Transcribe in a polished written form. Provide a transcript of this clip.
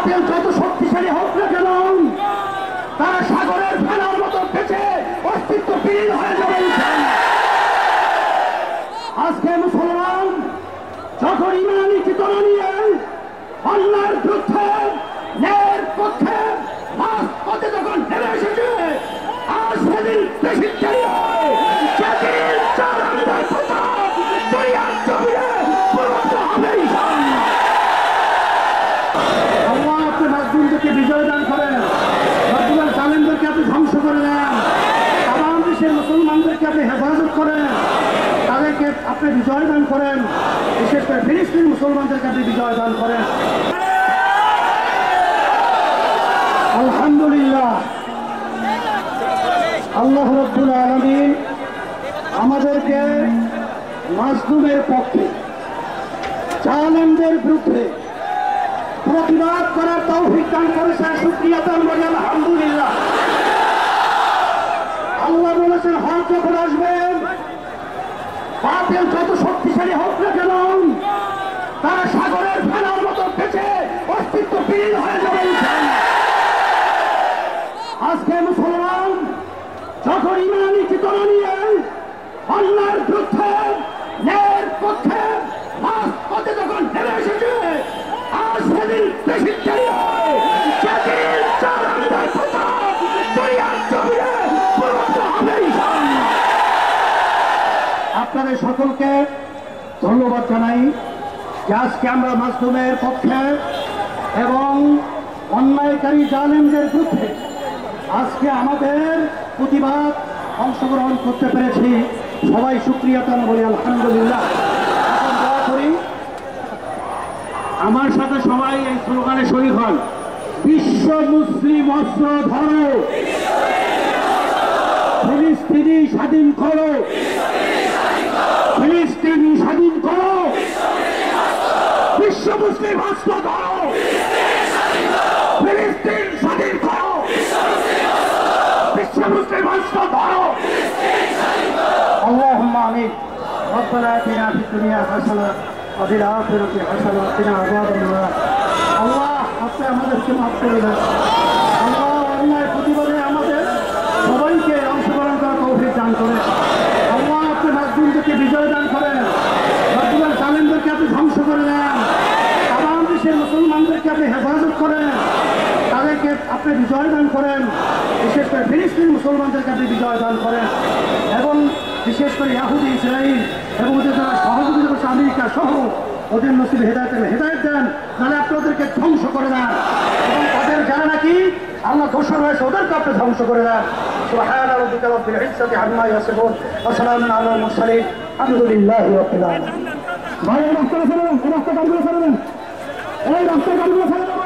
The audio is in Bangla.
বাতিল যত শক্তিশালী হোক না কেন তারা সাগরের ফেনার মতো বেঁচে অস্তিত্বহীন হয়ে যাবে। আজকে মুসলমান যখন ইমানি চেতনা নিয়ে অন্যায়ের বিরুদ্ধে ন্যায়ের পক্ষে রাজপথে যখন নেমে এসেছে, আজ সেদিন বেশি দেরি হয় যেদিন চালানদের প্রতাপ দুনিয়ার জমিনে প্রমাণিত হবে। আল্লাহ আপনি মাজলুমদেরকে বিজয় দান করেন, বর্তমান জালেমদেরকে আপনি ধ্বংস করে দেন, তামাম দেশের মুসলমানদেরকে আপনি হেফাজত করেন, তাদেরকে আপনি বিজয় দান করেন, বিশেষ করে ফিলিস্তিন মুসলমানদেরকে আপনি বিজয় দান করেন। আলহামদুলিল্লাহ, আল্লাহ রাব্বুল আলামিন আমাদেরকে মাজলুমের পক্ষে জালেমদের বিরুদ্ধে প্রতিবাদ করার তৌফিক দান করেছেন। শুকরিয়া দান করি আলহামদুলিল্লাহ। আল্লাহ বলেছেন হক যখন আসবেন, বাতিল যত শক্তিশালী হোক না কেন তারা সাগরের ফেনার মতো বেঁচে অস্তিত্বহীন হয়ে যাবে। আজকে মুসলমান যখন ইমানি চেতনা নিয়ে অন্যায়ের বিরুদ্ধে ন্যায়ের পক্ষে রাজপথে যখন নেমে এসেছে, আজ সেদিন বেশি দেরি হয় যেদিন চালানদের প্রতাপ দুনিয়ার জমিনে প্রমাণিত হবে। আপনাদের সকলকে ধন্যবাদ জানাই যে আজকে আমরা মাজলুমের পক্ষে এবং অন্যায়কারী জালেমদের বিরুদ্ধে আজকে আমাদের প্রতিবাদ অংশগ্রহণ করতে পেরেছি। সবাই শুকরিয়া দান বলি আলহামদুলিল্লাহ। এখন দোয়া করি, আমার সাথে সবাই এই স্লোগানে শরীক হন। বিশ্ব মুসলিম অস্ত্র ধরো, ফিলিস্তিনি স্বাধীন করো, ফিলিস্তিনি স্বাধীন করো, বিশ্ব মুসলিম অস্ত্র ধরো, ফিলিস্তিন স্বাধীন করো, বিশ্ব মুসলিম অস্ত্র ধরো। اللهم آمين. ربنا آتنا في الدنيا حسنة وفي الآخرة حسنة وقنا عذاب النار. আল্লাহ আপনি আমাদেরকে মাফ করে দেন। আল্লাহ অন্যায় প্রতিবাদে আমাদের সবাইকে অংশগ্রহণ করার তৌফিক দান করেন। আল্লাহ আপনি মাজলুমদেরকে বিজয় দান করেন, বর্তমান জালেমদেরকে আপনি ধ্বংস করে দেন, তামাম দেশের মুসলমানদেরকে আপনি হেফাজত করেন, তাদেরকে আপনি বিজয় দান করেন, বিশেষ করে ফিলিস্তিন মুসলমানদেরকে আপনি বিজয় দান করেন, এবং বিশেষ করে ইহুদি ইসরায়েল এবং ওদের যারা সহযোগিতা করছে আমেরিকা সহ ওদের নসিবে হেদায়েত দেন, তাহলে আপনি ওদেরকে ধ্বংস করে দেন, এবং তাদের যারা নাকি আল্লাহ দোষর হয়েছে ওদেরকে আপনি ধ্বংস করে দেন। সুবহানা রাব্বিকা রাব্বিল ইজ্জাতি আম্মা ইয়াসিফুন ওয়া সালামুন আলাল মুরসালিন আলহামদুলিল্লাহি রাব্বিল আলামিন। ভাই রাস্তা ফেলে দেন, রাস্তা গাড়িগুলো ফেলে দেন, এই রাস্তা গাড়িগুলো ফেলে দেন।